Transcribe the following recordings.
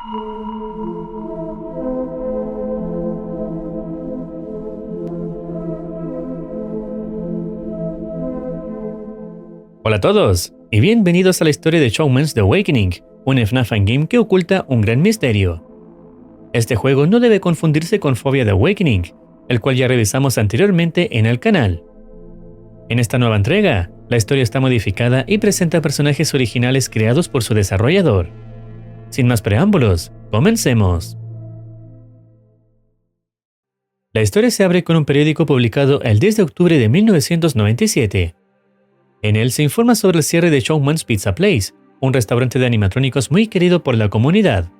Hola a todos, y bienvenidos a la historia de Showman's The Awakening, un FNAF game que oculta un gran misterio. Este juego no debe confundirse con Phobia The Awakening, el cual ya revisamos anteriormente en el canal. En esta nueva entrega, la historia está modificada y presenta personajes originales creados por su desarrollador. Sin más preámbulos, comencemos. La historia se abre con un periódico publicado el 10 de octubre de 1997. En él se informa sobre el cierre de Showman's Pizza Place, un restaurante de animatrónicos muy querido por la comunidad.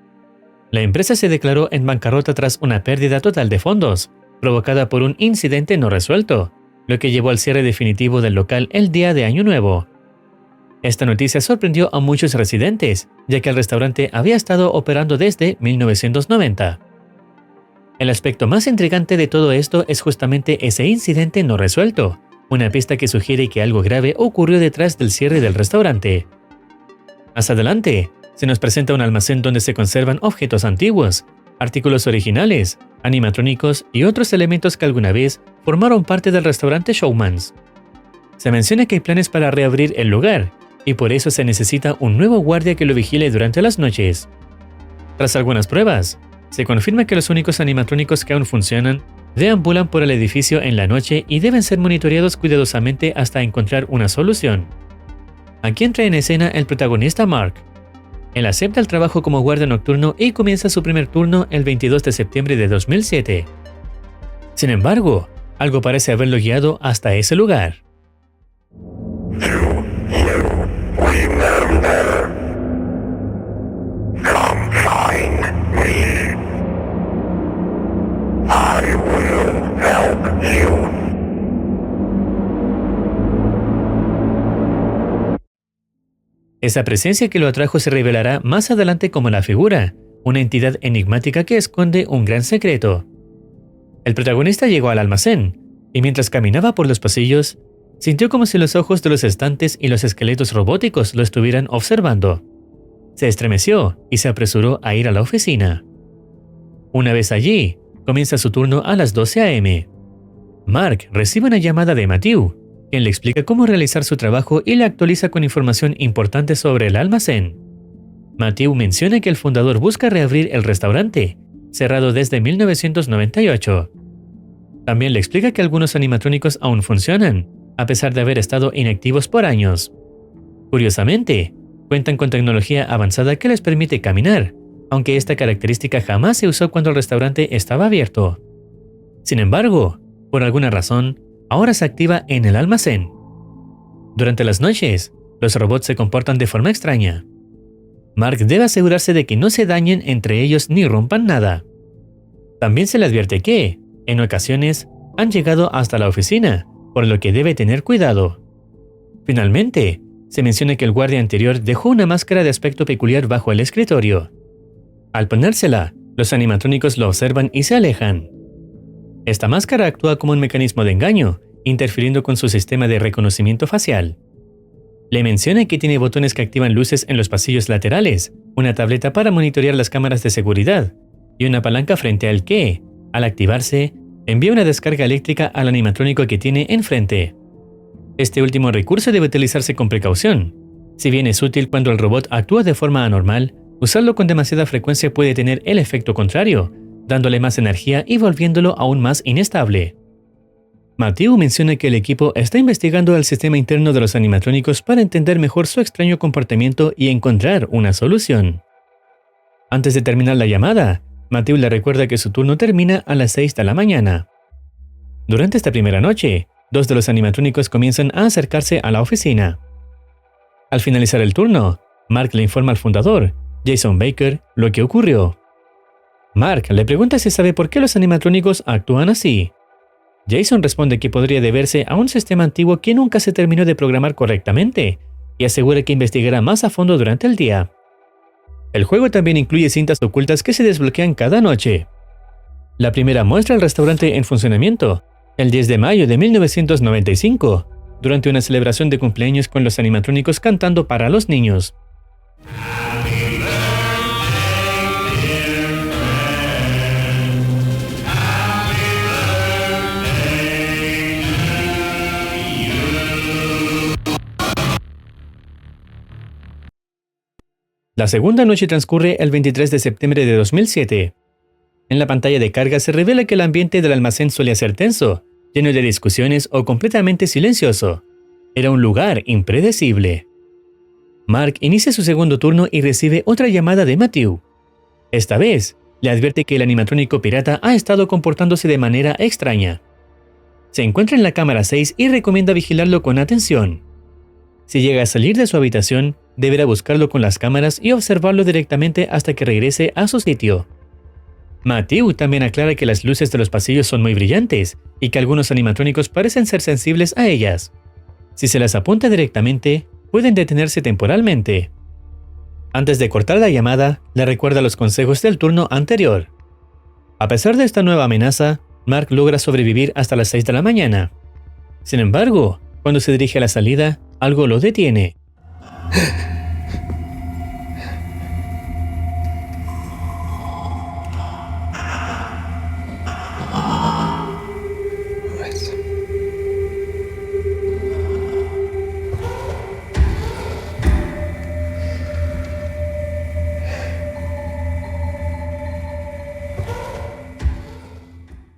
La empresa se declaró en bancarrota tras una pérdida total de fondos, provocada por un incidente no resuelto, lo que llevó al cierre definitivo del local el día de Año Nuevo. Esta noticia sorprendió a muchos residentes, ya que el restaurante había estado operando desde 1990. El aspecto más intrigante de todo esto es justamente ese incidente no resuelto, una pista que sugiere que algo grave ocurrió detrás del cierre del restaurante. Más adelante, se nos presenta un almacén donde se conservan objetos antiguos, artículos originales, animatrónicos y otros elementos que alguna vez formaron parte del restaurante Showman's. Se menciona que hay planes para reabrir el lugar, y por eso se necesita un nuevo guardia que lo vigile durante las noches. Tras algunas pruebas, se confirma que los únicos animatrónicos que aún funcionan deambulan por el edificio en la noche y deben ser monitoreados cuidadosamente hasta encontrar una solución. Aquí entra en escena el protagonista Mark. Él acepta el trabajo como guardia nocturno y comienza su primer turno el 22 de septiembre de 2007. Sin embargo, algo parece haberlo guiado hasta ese lugar. Esa presencia que lo atrajo se revelará más adelante como la figura, una entidad enigmática que esconde un gran secreto. El protagonista llegó al almacén, y mientras caminaba por los pasillos, sintió como si los ojos de los estantes y los esqueletos robóticos lo estuvieran observando. Se estremeció y se apresuró a ir a la oficina. Una vez allí, comienza su turno a las 12 a.m. Mark recibe una llamada de Matthew, quien le explica cómo realizar su trabajo y le actualiza con información importante sobre el almacén. Matthew menciona que el fundador busca reabrir el restaurante, cerrado desde 1998. También le explica que algunos animatrónicos aún funcionan, a pesar de haber estado inactivos por años. Curiosamente, cuentan con tecnología avanzada que les permite caminar, aunque esta característica jamás se usó cuando el restaurante estaba abierto. Sin embargo, por alguna razón, ahora se activa en el almacén. Durante las noches, los robots se comportan de forma extraña. Mark debe asegurarse de que no se dañen entre ellos ni rompan nada. También se le advierte que, en ocasiones, han llegado hasta la oficina, por lo que debe tener cuidado. Finalmente, se menciona que el guardia anterior dejó una máscara de aspecto peculiar bajo el escritorio. Al ponérsela, los animatrónicos lo observan y se alejan. Esta máscara actúa como un mecanismo de engaño, interfiriendo con su sistema de reconocimiento facial. Le menciona que tiene botones que activan luces en los pasillos laterales, una tableta para monitorear las cámaras de seguridad, y una palanca frente al que, al activarse, envía una descarga eléctrica al animatrónico que tiene enfrente. Este último recurso debe utilizarse con precaución. Si bien es útil cuando el robot actúa de forma anormal, usarlo con demasiada frecuencia puede tener el efecto contrario, dándole más energía y volviéndolo aún más inestable. Matthew menciona que el equipo está investigando el sistema interno de los animatrónicos para entender mejor su extraño comportamiento y encontrar una solución. Antes de terminar la llamada, Matthew le recuerda que su turno termina a las 6 de la mañana. Durante esta primera noche, dos de los animatrónicos comienzan a acercarse a la oficina. Al finalizar el turno, Mark le informa al fundador, Jason Baker, lo que ocurrió. Mark le pregunta si sabe por qué los animatrónicos actúan así. Jason responde que podría deberse a un sistema antiguo que nunca se terminó de programar correctamente, y asegura que investigará más a fondo durante el día. El juego también incluye cintas ocultas que se desbloquean cada noche. La primera muestra el restaurante en funcionamiento, el 10 de mayo de 1995, durante una celebración de cumpleaños con los animatrónicos cantando para los niños. Happy birthday La segunda noche transcurre el 23 de septiembre de 2007. En la pantalla de carga se revela que el ambiente del almacén solía ser tenso, lleno de discusiones o completamente silencioso. Era un lugar impredecible. Mark inicia su segundo turno y recibe otra llamada de Matthew. Esta vez, le advierte que el animatrónico pirata ha estado comportándose de manera extraña. Se encuentra en la cámara 6 y recomienda vigilarlo con atención. Si llega a salir de su habitación, deberá buscarlo con las cámaras y observarlo directamente hasta que regrese a su sitio. Matthew también aclara que las luces de los pasillos son muy brillantes y que algunos animatrónicos parecen ser sensibles a ellas. Si se las apunta directamente, pueden detenerse temporalmente. Antes de cortar la llamada, le recuerda los consejos del turno anterior. A pesar de esta nueva amenaza, Mark logra sobrevivir hasta las 6 de la mañana. Sin embargo, cuando se dirige a la salida, algo lo detiene.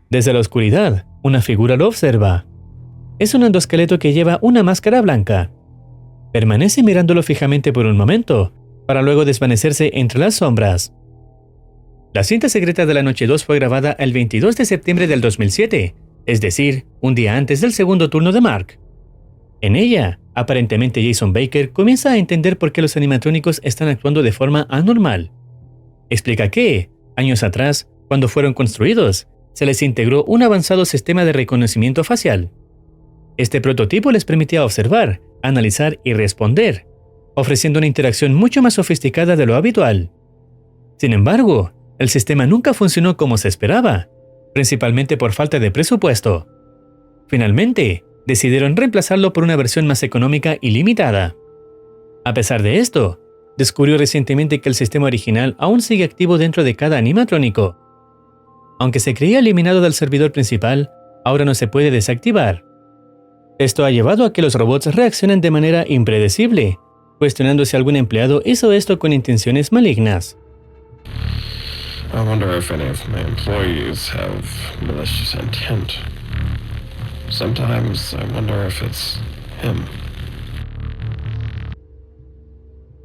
Desde la oscuridad, una figura lo observa. Es un endoesqueleto que lleva una máscara blanca. Permanece mirándolo fijamente por un momento, para luego desvanecerse entre las sombras. La cinta secreta de la noche 2 fue grabada el 22 de septiembre del 2007, es decir, un día antes del segundo turno de Mark. En ella, aparentemente Jason Baker comienza a entender por qué los animatrónicos están actuando de forma anormal. Explica que, años atrás, cuando fueron construidos, se les integró un avanzado sistema de reconocimiento facial. Este prototipo les permitía observar, analizar y responder, ofreciendo una interacción mucho más sofisticada de lo habitual. Sin embargo, el sistema nunca funcionó como se esperaba, principalmente por falta de presupuesto. Finalmente, decidieron reemplazarlo por una versión más económica y limitada. A pesar de esto, descubrió recientemente que el sistema original aún sigue activo dentro de cada animatrónico. Aunque se creía eliminado del servidor principal, ahora no se puede desactivar. Esto ha llevado a que los robots reaccionen de manera impredecible, cuestionando si algún empleado hizo esto con intenciones malignas. I wonder if any of my employees have malicious intent. Sometimes I wonder if it's him.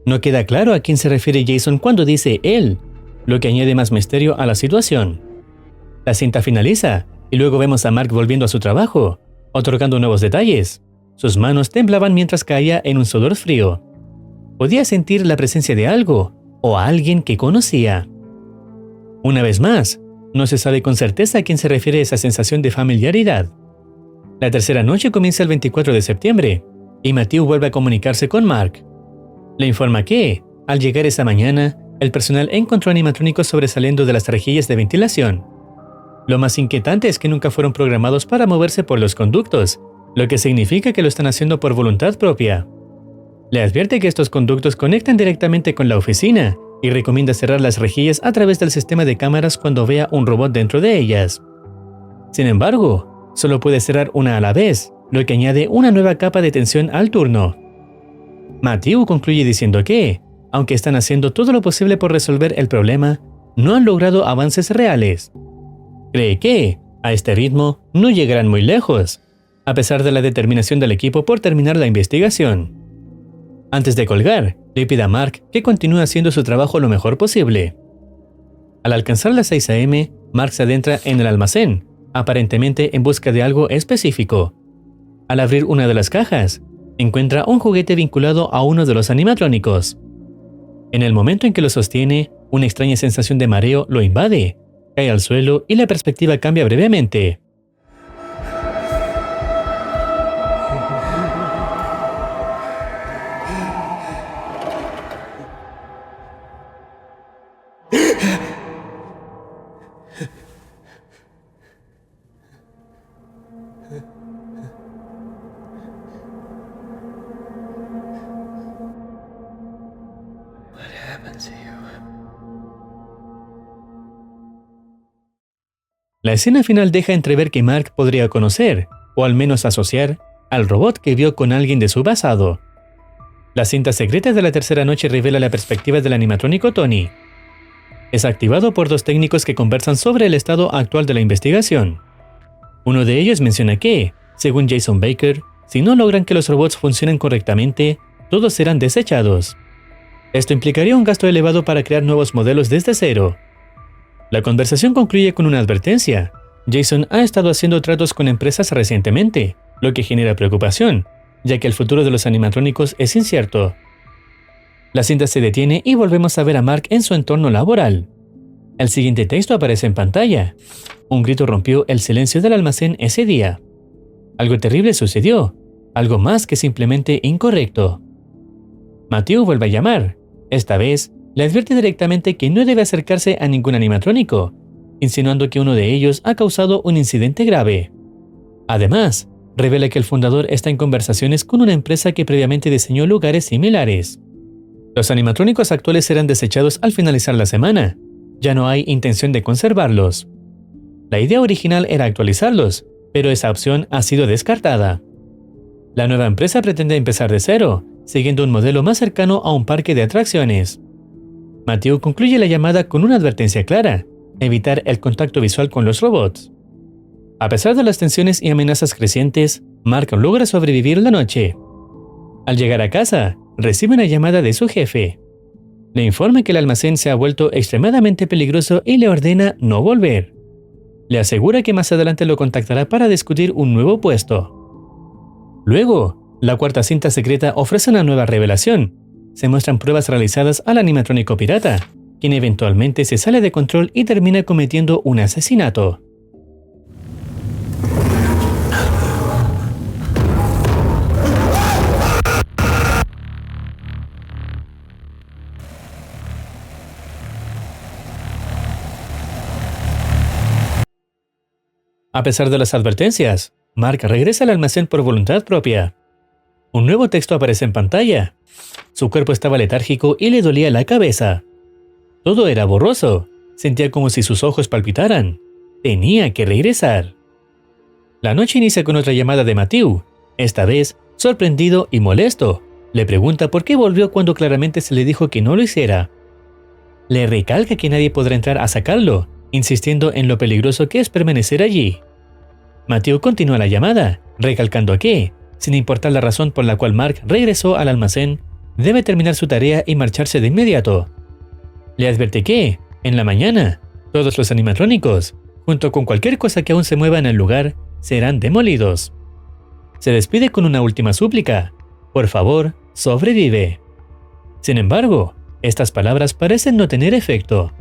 No queda claro a quién se refiere Jason cuando dice él, lo que añade más misterio a la situación. La cinta finaliza y luego vemos a Mark volviendo a su trabajo, otorgando nuevos detalles. Sus manos temblaban mientras caía en un sudor frío. Podía sentir la presencia de algo o a alguien que conocía. Una vez más, no se sabe con certeza a quién se refiere esa sensación de familiaridad. La tercera noche comienza el 24 de septiembre y Matthew vuelve a comunicarse con Mark. Le informa que, al llegar esa mañana, el personal encontró animatrónicos sobresaliendo de las rejillas de ventilación. Lo más inquietante es que nunca fueron programados para moverse por los conductos, lo que significa que lo están haciendo por voluntad propia. Le advierte que estos conductos conectan directamente con la oficina y recomienda cerrar las rejillas a través del sistema de cámaras cuando vea un robot dentro de ellas. Sin embargo, solo puede cerrar una a la vez, lo que añade una nueva capa de tensión al turno. Matthew concluye diciendo que, aunque están haciendo todo lo posible por resolver el problema, no han logrado avances reales. Cree que, a este ritmo, no llegarán muy lejos, a pesar de la determinación del equipo por terminar la investigación. Antes de colgar, le pide a Mark que continúe haciendo su trabajo lo mejor posible. Al alcanzar las 6 a.m., Mark se adentra en el almacén, aparentemente en busca de algo específico. Al abrir una de las cajas, encuentra un juguete vinculado a uno de los animatrónicos. En el momento en que lo sostiene, una extraña sensación de mareo lo invade, cae al suelo y la perspectiva cambia brevemente. La escena final deja entrever que Mark podría conocer, o al menos asociar, al robot que vio con alguien de su pasado. La cinta secreta de la tercera noche revela la perspectiva del animatrónico Tony. Es activado por dos técnicos que conversan sobre el estado actual de la investigación. Uno de ellos menciona que, según Jason Baker, si no logran que los robots funcionen correctamente, todos serán desechados. Esto implicaría un gasto elevado para crear nuevos modelos desde cero. La conversación concluye con una advertencia. Jason ha estado haciendo tratos con empresas recientemente, lo que genera preocupación, ya que el futuro de los animatrónicos es incierto. La cinta se detiene y volvemos a ver a Mark en su entorno laboral. El siguiente texto aparece en pantalla. Un grito rompió el silencio del almacén ese día. Algo terrible sucedió, algo más que simplemente incorrecto. Matthew vuelve a llamar. Esta vez, le advierte directamente que no debe acercarse a ningún animatrónico, insinuando que uno de ellos ha causado un incidente grave. Además, revela que el fundador está en conversaciones con una empresa que previamente diseñó lugares similares. Los animatrónicos actuales serán desechados al finalizar la semana. Ya no hay intención de conservarlos. La idea original era actualizarlos, pero esa opción ha sido descartada. La nueva empresa pretende empezar de cero, siguiendo un modelo más cercano a un parque de atracciones. Matthew concluye la llamada con una advertencia clara: evitar el contacto visual con los robots. A pesar de las tensiones y amenazas crecientes, Mark logra sobrevivir la noche. Al llegar a casa, recibe una llamada de su jefe. Le informa que el almacén se ha vuelto extremadamente peligroso y le ordena no volver. Le asegura que más adelante lo contactará para discutir un nuevo puesto. Luego, la cuarta cinta secreta ofrece una nueva revelación. Se muestran pruebas realizadas al animatrónico pirata, quien eventualmente se sale de control y termina cometiendo un asesinato. A pesar de las advertencias, Mark regresa al almacén por voluntad propia. Un nuevo texto aparece en pantalla. Su cuerpo estaba letárgico y le dolía la cabeza. Todo era borroso. Sentía como si sus ojos palpitaran. Tenía que regresar. La noche inicia con otra llamada de Matthew. Esta vez, sorprendido y molesto, le pregunta por qué volvió cuando claramente se le dijo que no lo hiciera. Le recalca que nadie podrá entrar a sacarlo, insistiendo en lo peligroso que es permanecer allí. Matthew continúa la llamada, recalcando que, sin importar la razón por la cual Mark regresó al almacén, debe terminar su tarea y marcharse de inmediato. Le advierte que, en la mañana, todos los animatrónicos, junto con cualquier cosa que aún se mueva en el lugar, serán demolidos. Se despide con una última súplica: por favor, sobrevive. Sin embargo, estas palabras parecen no tener efecto.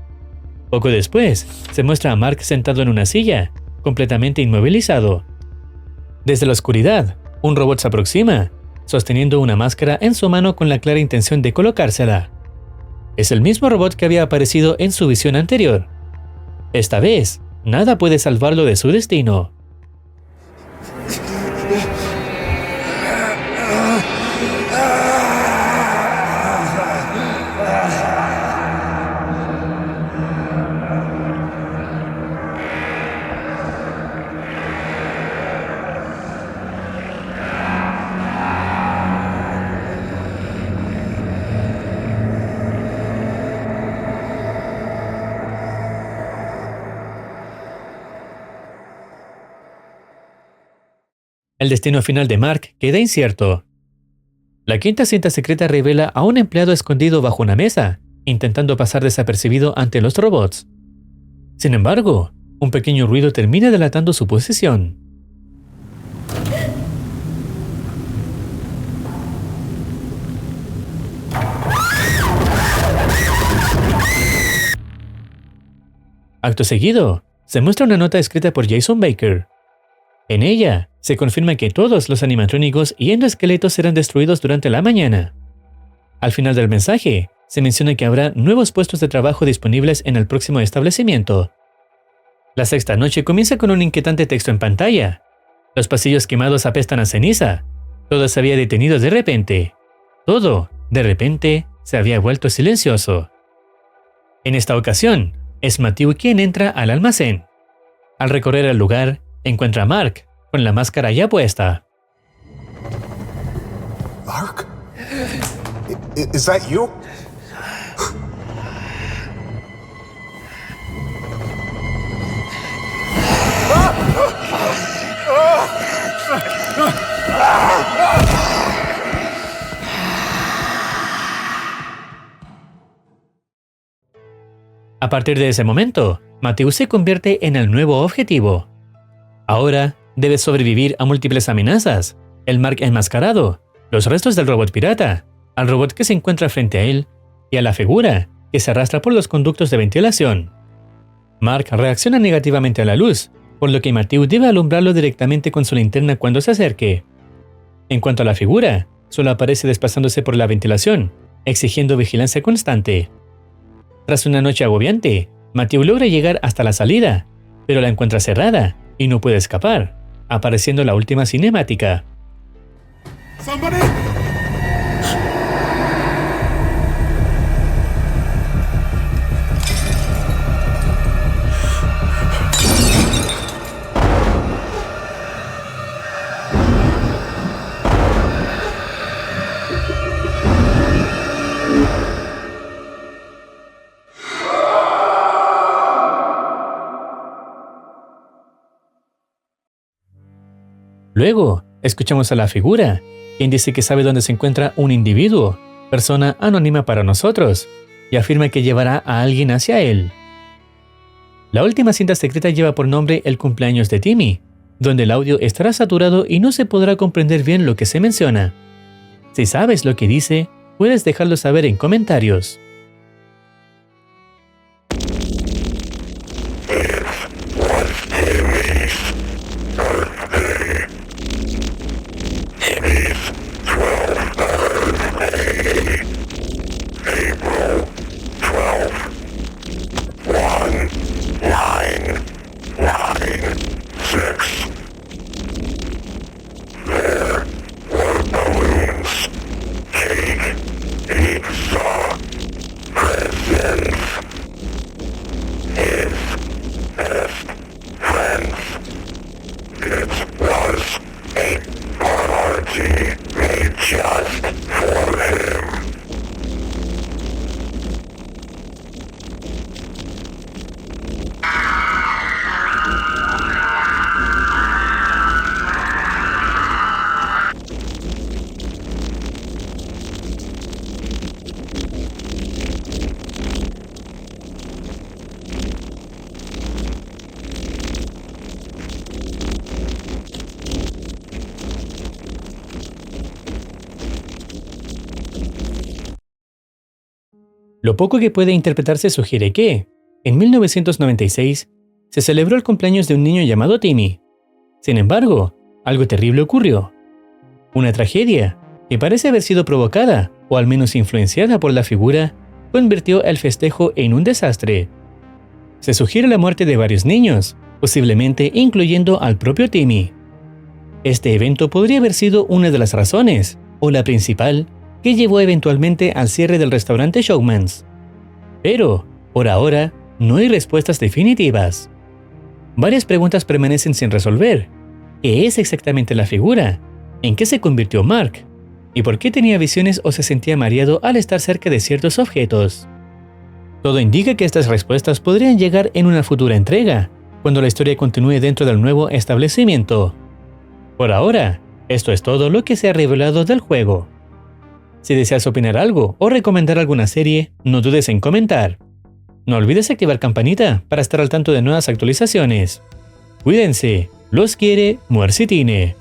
Poco después, se muestra a Mark sentado en una silla, completamente inmovilizado. Desde la oscuridad, un robot se aproxima, sosteniendo una máscara en su mano con la clara intención de colocársela. Es el mismo robot que había aparecido en su visión anterior. Esta vez, nada puede salvarlo de su destino. El destino final de Mark queda incierto. La quinta cinta secreta revela a un empleado escondido bajo una mesa, intentando pasar desapercibido ante los robots. Sin embargo, un pequeño ruido termina delatando su posición. Acto seguido, se muestra una nota escrita por Jason Baker. En ella, se confirma que todos los animatrónicos y endoesqueletos serán destruidos durante la mañana. Al final del mensaje, se menciona que habrá nuevos puestos de trabajo disponibles en el próximo establecimiento. La sexta noche comienza con un inquietante texto en pantalla. Los pasillos quemados apestan a ceniza. Todo se había detenido de repente. Todo, de repente, se había vuelto silencioso. En esta ocasión, es Matthew quien entra al almacén. Al recorrer el lugar, encuentra a Mark, con la máscara ya puesta. Mark? Is that you? A partir de ese momento, Matthew se convierte en el nuevo objetivo. Ahora, debe sobrevivir a múltiples amenazas, el Mark enmascarado, los restos del robot pirata, al robot que se encuentra frente a él y a la figura que se arrastra por los conductos de ventilación. Mark reacciona negativamente a la luz, por lo que Matthew debe alumbrarlo directamente con su linterna cuando se acerque. En cuanto a la figura, solo aparece desplazándose por la ventilación, exigiendo vigilancia constante. Tras una noche agobiante, Matthew logra llegar hasta la salida, pero la encuentra cerrada y no puede escapar, apareciendo la última cinemática. Somebody? Luego, escuchamos a la figura, quien dice que sabe dónde se encuentra un individuo, persona anónima para nosotros, y afirma que llevará a alguien hacia él. La última cinta secreta lleva por nombre El cumpleaños de Timmy, donde el audio estará saturado y no se podrá comprender bien lo que se menciona. Si sabes lo que dice, puedes dejarlo saber en comentarios. Lo poco que puede interpretarse sugiere que, en 1996, se celebró el cumpleaños de un niño llamado Timmy. Sin embargo, algo terrible ocurrió. Una tragedia, que parece haber sido provocada, o al menos influenciada por la figura, convirtió el festejo en un desastre. Se sugiere la muerte de varios niños, posiblemente incluyendo al propio Timmy. Este evento podría haber sido una de las razones, o la principal, que llevó eventualmente al cierre del restaurante Showman's. Pero, por ahora, no hay respuestas definitivas. Varias preguntas permanecen sin resolver. ¿Qué es exactamente la figura? ¿En qué se convirtió Mark? ¿Y por qué tenía visiones o se sentía mareado al estar cerca de ciertos objetos? Todo indica que estas respuestas podrían llegar en una futura entrega, cuando la historia continúe dentro del nuevo establecimiento. Por ahora, esto es todo lo que se ha revelado del juego. Si deseas opinar algo o recomendar alguna serie, no dudes en comentar. No olvides activar campanita para estar al tanto de nuevas actualizaciones. Cuídense, los quiere Muercitine.